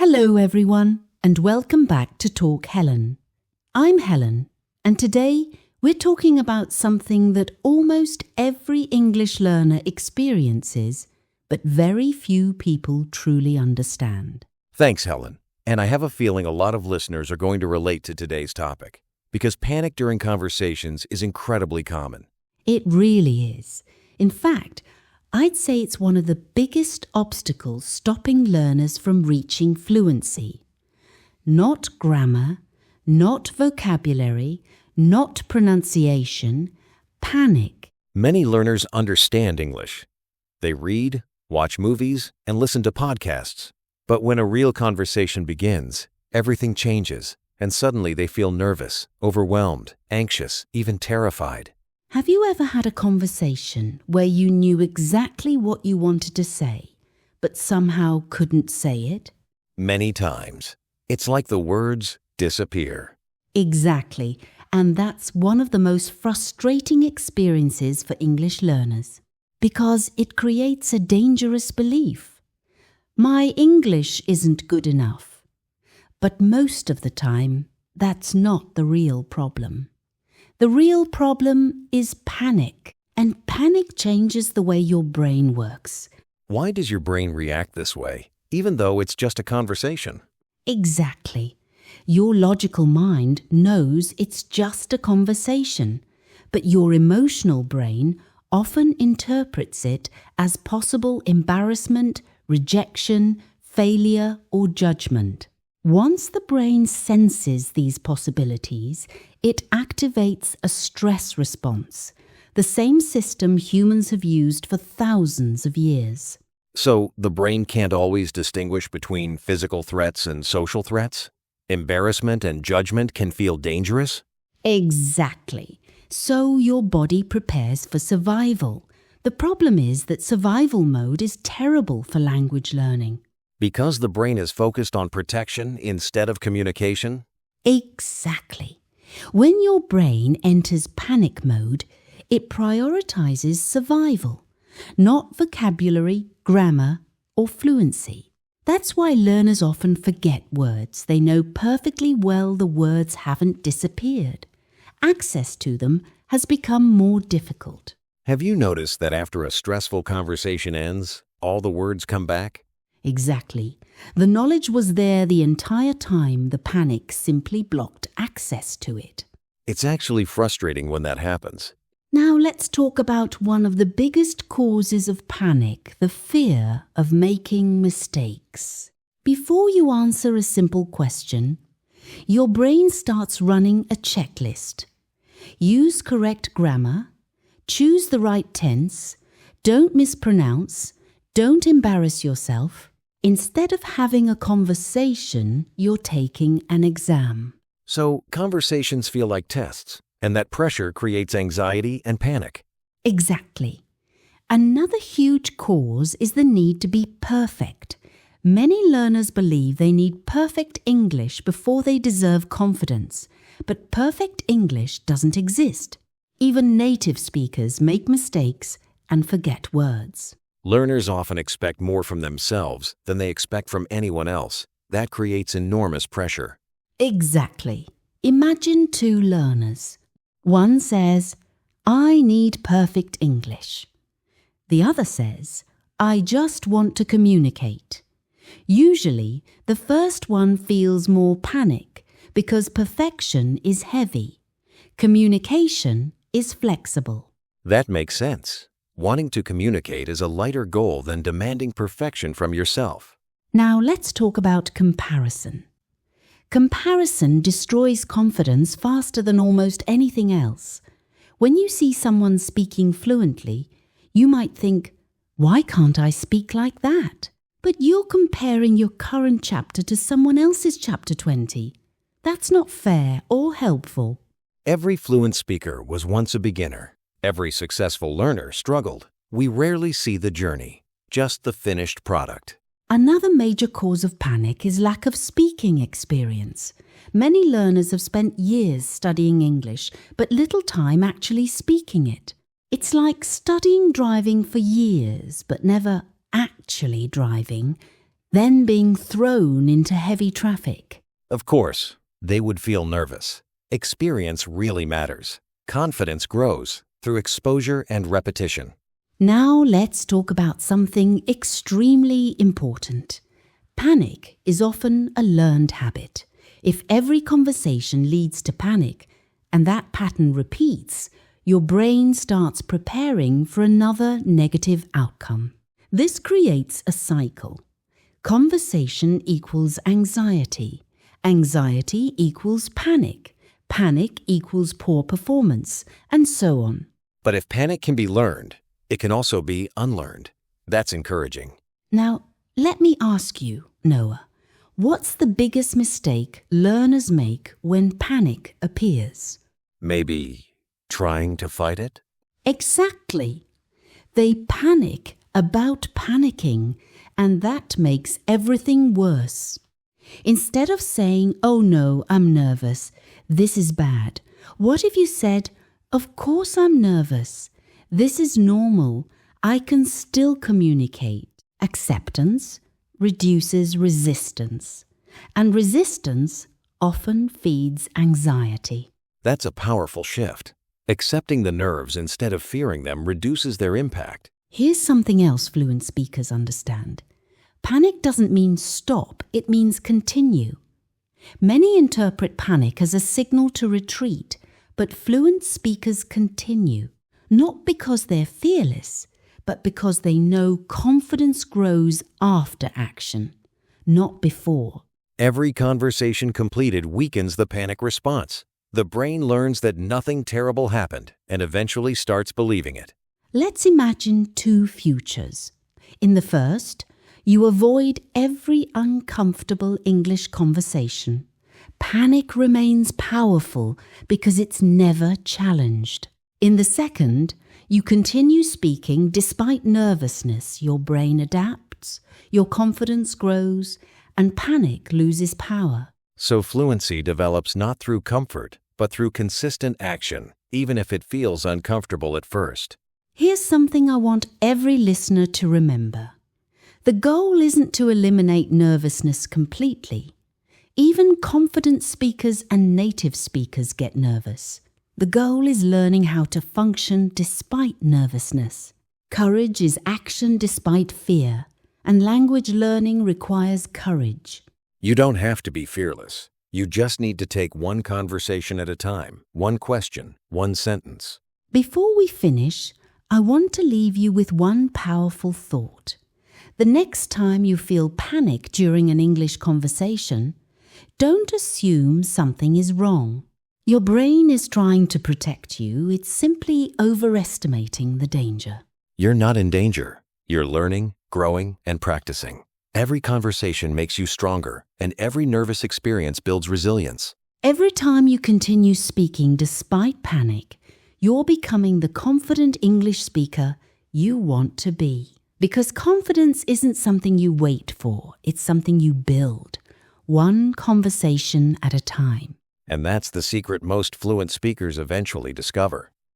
Hello everyone, and welcome back to Talk Helen. I'm Helen, and today we're talking about something that almost every English learner experiences, but very few people truly understand. Thanks, Helen. And I have a feeling a lot of listeners are going to relate to today's topic, because panic during conversations is incredibly common. It really is. In fact, I'd say it's one of the biggest obstacles stopping learners from reaching fluency. Not grammar, not vocabulary, not pronunciation, panic. Many learners understand English. They read, watch movies, and listen to podcasts. But when a real conversation begins, everything changes, and suddenly they feel nervous, overwhelmed, anxious, even terrified. Have you ever had a conversation where you knew exactly what you wanted to say, but somehow couldn't say it? Many times. It's like the words disappear. Exactly, and that's one of the most frustrating experiences for English learners, because it creates a dangerous belief. My English isn't good enough. But most of the time, that's not the real problem. The real problem is panic, and panic changes the way your brain works. Why does your brain react this way, even though it's just a conversation? Exactly. Your logical mind knows it's just a conversation, but your emotional brain often interprets it as possible embarrassment, rejection, failure, or judgment. Once the brain senses these possibilities, it activates a stress response, the same system humans have used for thousands of years. So the brain can't always distinguish between physical threats and social threats? Embarrassment and judgment can feel dangerous? Exactly. So your body prepares for survival. The problem is that survival mode is terrible for language learning. Because the brain is focused on protection instead of communication? Exactly. When your brain enters panic mode, it prioritizes survival, not vocabulary, grammar, or fluency. That's why learners often forget words. They know perfectly well the words haven't disappeared. Access to them has become more difficult. Have you noticed that after a stressful conversation ends, all the words come back? Exactly. The knowledge was there the entire time. The panic simply blocked access to it. It's actually frustrating when that happens. Now let's talk about one of the biggest causes of panic, the fear of making mistakes. Before you answer a simple question, your brain starts running a checklist. Use correct grammar, choose the right tense, don't mispronounce, don't embarrass yourself. Instead of having a conversation, you're taking an exam. So conversations feel like tests, and that pressure creates anxiety and panic. Exactly. Another huge cause is the need to be perfect. Many learners believe they need perfect English before they deserve confidence, but perfect English doesn't exist. Even native speakers make mistakes and forget words. Learners often expect more from themselves than they expect from anyone else. That creates enormous pressure. Exactly. Imagine two learners. One says, "I need perfect English." The other says, "I just want to communicate." Usually, the first one feels more panic because perfection is heavy. Communication is flexible. That makes sense. Wanting to communicate is a lighter goal than demanding perfection from yourself. Now let's talk about comparison. Comparison destroys confidence faster than almost anything else. When you see someone speaking fluently, you might think, "Why can't I speak like that?" But you're comparing your current chapter to someone else's chapter 20. That's not fair or helpful. Every fluent speaker was once a beginner. Every successful learner struggled. We rarely see the journey, just the finished product. Another major cause of panic is lack of speaking experience. Many learners have spent years studying English, but little time actually speaking it. It's like studying driving for years, but never actually driving. then being thrown into heavy traffic. Of course, they would feel nervous. Experience really matters. Confidence grows through exposure and repetition. Now let's talk about something extremely important. Panic is often a learned habit. If every conversation leads to panic and that pattern repeats, your brain starts preparing for another negative outcome. This creates a cycle. Conversation equals anxiety. Anxiety equals panic. Panic equals poor performance, and so on. But if panic can be learned, it can also be unlearned. That's encouraging. Now, let me ask you, Noah, what's the biggest mistake learners make when panic appears? Maybe trying to fight it? Exactly. They panic about panicking, and that makes everything worse. Instead of saying, "Oh no, I'm nervous, this is bad," what if you said, "Of course I'm nervous. This is normal. I can still communicate." Acceptance reduces resistance, and resistance often feeds anxiety. That's a powerful shift. Accepting the nerves instead of fearing them reduces their impact. Here's something else fluent speakers understand. Panic doesn't mean stop, it means continue. Many interpret panic as a signal to retreat, but fluent speakers continue, not because they're fearless, but because they know confidence grows after action, not before. Every conversation completed weakens the panic response. The brain learns that nothing terrible happened and eventually starts believing it. Let's imagine two futures. In the first, you avoid every uncomfortable English conversation. Panic remains powerful because it's never challenged. In the second, you continue speaking despite nervousness. Your brain adapts, your confidence grows, and panic loses power. So fluency develops not through comfort, but through consistent action, even if it feels uncomfortable at first. Here's something I want every listener to remember. The goal isn't to eliminate nervousness completely. Even confident speakers and native speakers get nervous. The goal is learning how to function despite nervousness. Courage is action despite fear, and language learning requires courage. You don't have to be fearless. You just need to take one conversation at a time, one question, one sentence. Before we finish, I want to leave you with one powerful thought. The next time you feel panic during an English conversation, don't assume something is wrong. Your brain is trying to protect you. It's simply overestimating the danger. You're not in danger. You're learning, growing, and practicing. Every conversation makes you stronger, and every nervous experience builds resilience. Every time you continue speaking despite panic, you're becoming the confident English speaker you want to be. Because confidence isn't something you wait for, it's something you build, one conversation at a time. And that's the secret most fluent speakers eventually discover.